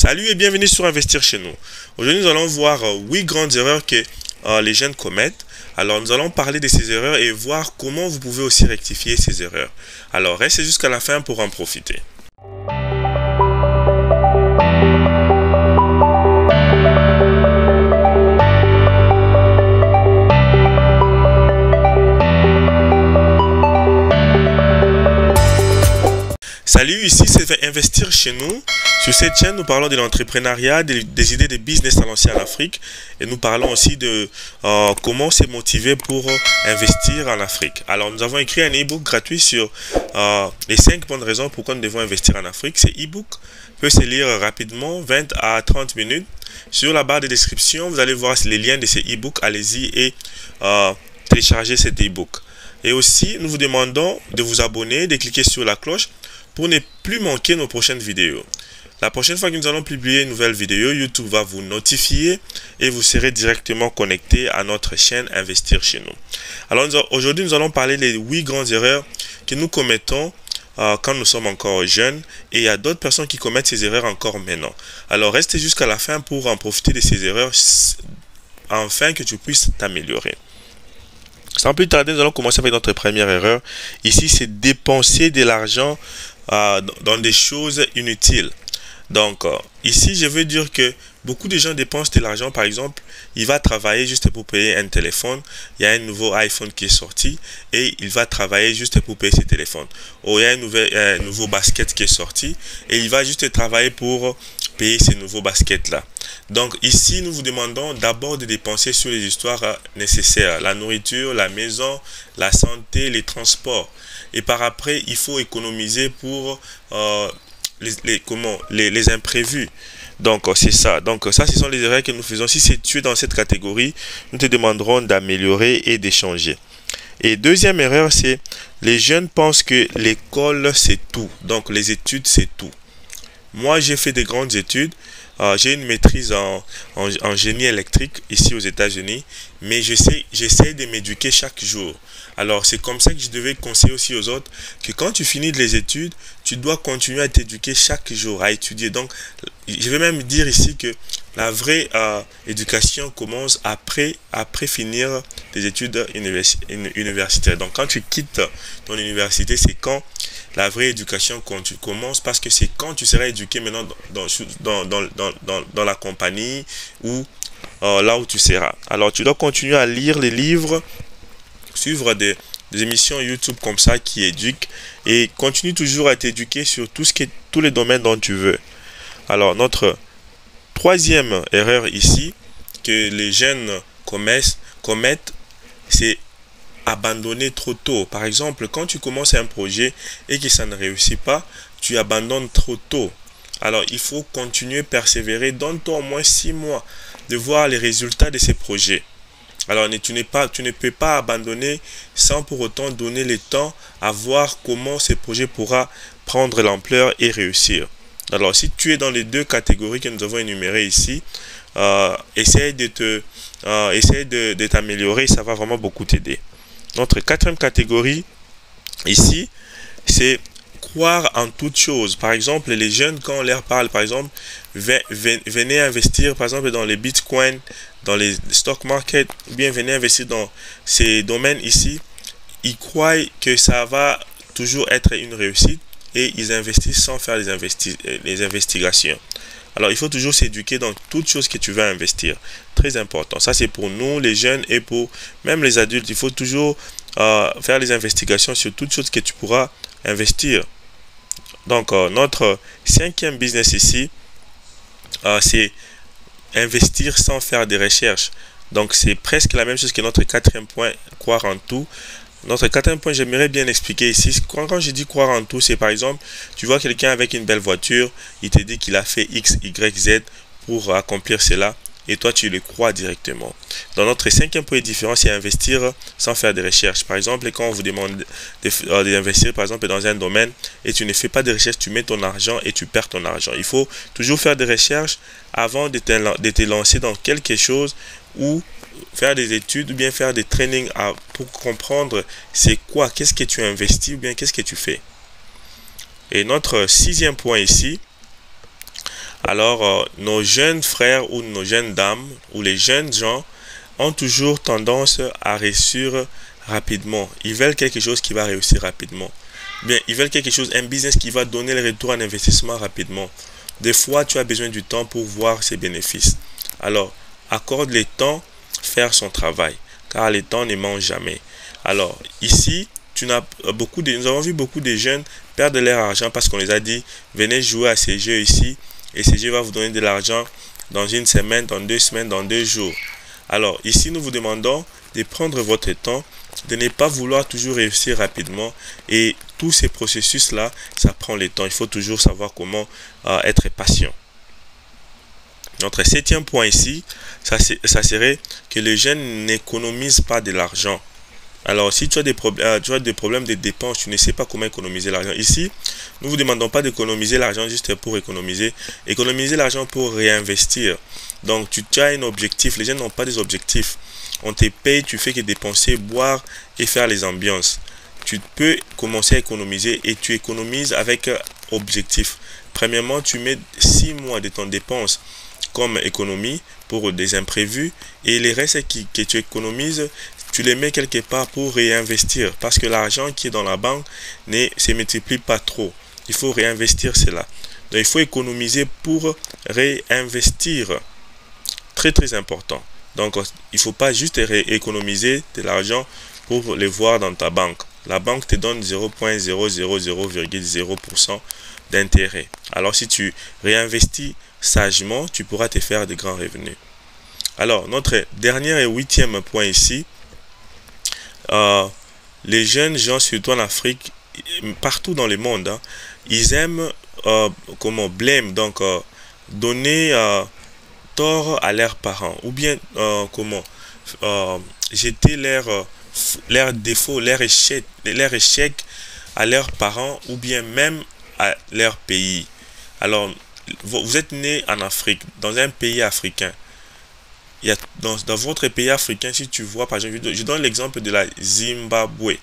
Salut et bienvenue sur Investir chez nous. Aujourd'hui, nous allons voir 8 grandes erreurs que les jeunes commettent. Alors, nous allons parler de ces erreurs et voir comment vous pouvez aussi rectifier ces erreurs. Alors, restez jusqu'à la fin pour en profiter. Salut, ici c'est Investir chez nous. Sur cette chaîne, nous parlons de l'entrepreneuriat, des idées de business à lancer en Afrique. Et nous parlons aussi de comment se motiver pour investir en Afrique. Alors, nous avons écrit un e-book gratuit sur les 5 bonnes raisons pourquoi nous devons investir en Afrique. Cet e-book peut se lire rapidement, 20 à 30 minutes. Sur la barre de description, vous allez voir les liens de ces e-books. Allez-y et téléchargez cet e-book. Et aussi, nous vous demandons de vous abonner, de cliquer sur la cloche pour ne plus manquer nos prochaines vidéos. La prochaine fois que nous allons publier une nouvelle vidéo, YouTube va vous notifier et vous serez directement connecté à notre chaîne Investir chez nous. Alors aujourd'hui, nous allons parler des 8 grandes erreurs que nous commettons quand nous sommes encore jeunes, et il y a d'autres personnes qui commettent ces erreurs encore maintenant. Alors restez jusqu'à la fin pour en profiter de ces erreurs afin que tu puisses t'améliorer. Sans plus tarder, nous allons commencer avec notre première erreur. Ici, c'est dépenser de l'argent dans des choses inutiles. Donc, ici, je veux dire que beaucoup de gens dépensent de l'argent. Par exemple, il va travailler juste pour payer un téléphone. Il y a un nouveau iPhone qui est sorti et il va travailler juste pour payer ses téléphones. Ou il y a un nouveau basket qui est sorti et il va juste travailler pour payer ces nouveaux baskets-là. Donc, ici, nous vous demandons d'abord de dépenser sur les histoires nécessaires. La nourriture, la maison, la santé, les transports. Et par après, il faut économiser pour les imprévus. Donc c'est ça. Donc ça, ce sont les erreurs que nous faisons. Si tu es dans cette catégorie, nous te demanderons d'améliorer et d'échanger. Et deuxième erreur, c'est les jeunes pensent que l'école c'est tout. Donc les études c'est tout. Moi, j'ai fait des grandes études. J'ai une maîtrise en génie électrique ici aux États-Unis, mais j'essaie de m'éduquer chaque jour. Alors, c'est comme ça que je devais conseiller aussi aux autres que quand tu finis les études, tu dois continuer à t'éduquer chaque jour, à étudier. Donc, je vais même dire ici que la vraie éducation commence après finir tes études universitaires. Donc, quand tu quittes ton université, c'est quand la vraie éducation commence, parce que c'est quand tu seras éduqué maintenant dans la compagnie ou là où tu seras. Alors, tu dois continuer à lire les livres, suivre des émissions YouTube comme ça qui éduquent et continue toujours à t'éduquer sur tous les domaines dont tu veux. Alors, notre troisième erreur ici que les jeunes commettent, c'est abandonner trop tôt. Par exemple, quand tu commences un projet et que ça ne réussit pas, tu abandonnes trop tôt. Alors, il faut continuer, persévérer. Donne-toi au moins 6 mois de voir les résultats de ces projets. Alors, tu ne peux pas abandonner sans pour autant donner le temps à voir comment ce projet pourra prendre l'ampleur et réussir. Alors, si tu es dans les 2 catégories que nous avons énumérées ici, essaye de t'améliorer, ça va vraiment beaucoup t'aider. Notre 4e catégorie ici, c'est croire en toute chose. Par exemple, les jeunes, quand on leur parle, par exemple, venez investir, par exemple, dans les bitcoins, dans les stock market, ou bien venez investir dans ces domaines ici, ils croient que ça va toujours être une réussite et ils investissent sans faire les investigations. Alors, il faut toujours s'éduquer dans toute chose que tu vas investir. Très important. Ça, c'est pour nous, les jeunes, et pour même les adultes. Il faut toujours faire les investigations sur toute chose que tu pourras investir. Donc, notre 5e business ici, c'est investir sans faire des recherches. Donc, c'est presque la même chose que notre 4e point, croire en tout. Notre 4e point, j'aimerais bien expliquer ici. Quand je dis croire en tout, c'est par exemple, tu vois quelqu'un avec une belle voiture, il te dit qu'il a fait X, Y, Z pour accomplir cela, et toi, tu le crois directement. Dans notre 5e point différent, c'est investir sans faire de recherches. Par exemple, quand on vous demande d'investir, par exemple, dans un domaine, et tu ne fais pas de recherches, tu mets ton argent et tu perds ton argent. Il faut toujours faire des recherches avant de te lancer dans quelque chose, ou faire des études ou bien faire des trainings pour comprendre c'est quoi, qu'est-ce que tu investis ou bien qu'est-ce que tu fais. Et notre 6e point ici, Alors, nos jeunes frères ou nos jeunes dames ou les jeunes gens ont toujours tendance à réussir rapidement. Ils veulent quelque chose qui va réussir rapidement. Bien, ils veulent quelque chose, un business qui va donner le retour en investissement rapidement. Des fois, tu as besoin du temps pour voir ses bénéfices. Alors, accorde le temps faire son travail, car le temps ne mange jamais. Alors, ici, nous avons vu beaucoup de jeunes perdre leur argent parce qu'on les a dit, venez jouer à ces jeux ici, et ces jeux vont vous donner de l'argent dans une semaine, dans 2 semaines, dans 2 jours. Alors, ici, nous vous demandons de prendre votre temps, de ne pas vouloir toujours réussir rapidement. Et tous ces processus-là, ça prend le temps. Il faut toujours savoir comment être patient. Notre 7e point ici, ça serait que les jeunes n'économisent pas de l'argent. Alors, si tu as des problèmes de dépenses, tu ne sais pas comment économiser l'argent. Ici, nous ne vous demandons pas d'économiser l'argent juste pour économiser. Économiser l'argent pour réinvestir. Donc, tu as un objectif. Les gens n'ont pas des objectifs. On te paye, tu fais que dépenser, boire et faire les ambiances. Tu peux commencer à économiser et tu économises avec objectif. Premièrement, tu mets 6 mois de ton dépense comme économie pour des imprévus et les restes que tu économises, tu les mets quelque part pour réinvestir parce que l'argent qui est dans la banque ne se multiplie pas trop. Il faut réinvestir cela. Donc, il faut économiser pour réinvestir. Très, très important. Donc, il ne faut pas juste économiser de l'argent pour le voir dans ta banque. La banque te donne 0,000,0% d'intérêt. Alors, si tu réinvestis sagement, tu pourras te faire de grands revenus. Alors, notre dernier et 8e point ici, les jeunes gens, surtout en Afrique, partout dans le monde, hein, ils aiment blâme, donc donner tort à leurs parents, ou bien jeter leurs défauts, leurs échecs à leurs parents, ou bien même à leur pays. Alors, vous êtes né en Afrique, dans un pays africain. Il y a, dans votre pays africain, si tu vois, par exemple, je donne l'exemple de la Zimbabwe.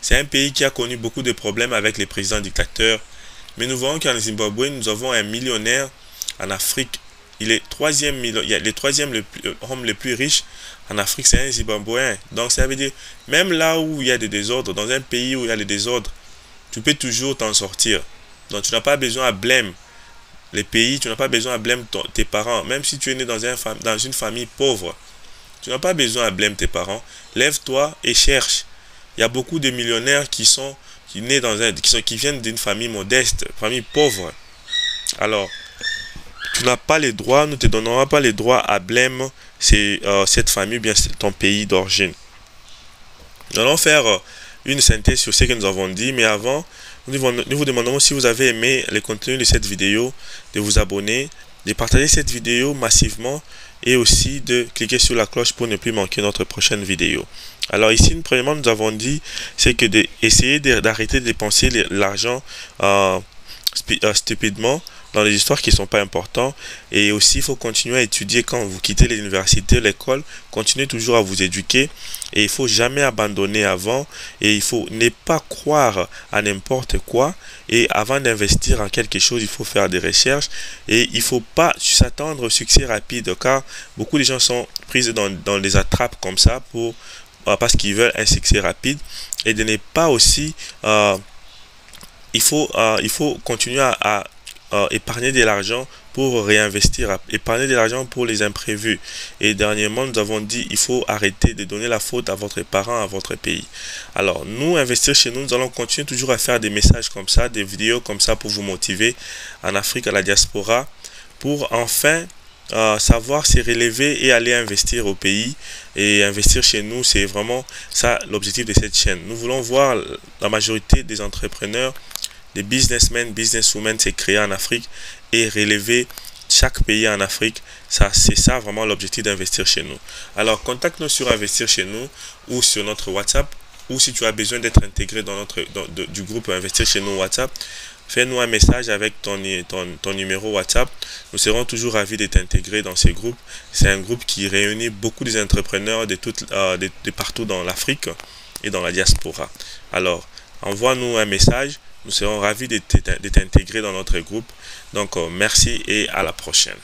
C'est un pays qui a connu beaucoup de problèmes avec les présidents dictateurs. Mais nous voyons qu'en Zimbabwe, nous avons un millionnaire en Afrique. Il est le troisième homme le plus riche en Afrique, c'est un Zimbabwéen. Donc ça veut dire, même là où il y a des désordres, dans un pays où il y a des désordres, tu peux toujours t'en sortir. Donc tu n'as pas besoin à blâmer les pays, tu n'as pas besoin à blâmer tes parents. Même si tu es né dans une famille pauvre, tu n'as pas besoin à blâmer tes parents. Lève-toi et cherche. Il y a beaucoup de millionnaires qui viennent d'une famille modeste, famille pauvre. Alors, tu n'as pas les droits, nous ne te donnerons pas les droits à blâmer cette famille ou bien ton pays d'origine. Nous allons faire une synthèse sur ce que nous avons dit, mais avant, nous vous demandons, si vous avez aimé le contenu de cette vidéo, de vous abonner, de partager cette vidéo massivement et aussi de cliquer sur la cloche pour ne plus manquer notre prochaine vidéo. Alors ici, premièrement, nous avons dit, c'est que d'essayer d'arrêter de dépenser l'argent stupidement dans les histoires qui ne sont pas importantes. Et aussi, il faut continuer à étudier quand vous quittez l'université, l'école. Continuez toujours à vous éduquer. Et il ne faut jamais abandonner avant. Et il faut ne pas croire à n'importe quoi. Et avant d'investir en quelque chose, il faut faire des recherches. Et il ne faut pas s'attendre au succès rapide. Car beaucoup de gens sont pris dans des attrapes comme ça parce qu'ils veulent un succès rapide. Et de ne pas aussi... il faut continuer à épargner de l'argent pour réinvestir, épargner de l'argent pour les imprévus. Et dernièrement, nous avons dit il faut arrêter de donner la faute à votre parent, à votre pays. Alors, nous, investir chez nous, nous allons continuer toujours à faire des messages comme ça, des vidéos comme ça pour vous motiver en Afrique, à la diaspora, pour enfin savoir se relever et aller investir au pays. Et investir chez nous, c'est vraiment ça l'objectif de cette chaîne. Nous voulons voir la majorité des entrepreneurs, des businessmen, businesswomen se créer en Afrique et relever chaque pays en Afrique. C'est ça vraiment l'objectif d'investir chez nous. Alors, contacte-nous sur Investir chez nous ou sur notre WhatsApp, ou si tu as besoin d'être intégré dans du groupe Investir chez nous WhatsApp, fais-nous un message avec ton numéro WhatsApp. Nous serons toujours ravis de t'intégrer dans ce groupe. C'est un groupe qui réunit beaucoup des entrepreneurs de partout dans l'Afrique et dans la diaspora. Alors, envoie-nous un message. Nous serons ravis de t'intégrer dans notre groupe. Donc, merci et à la prochaine.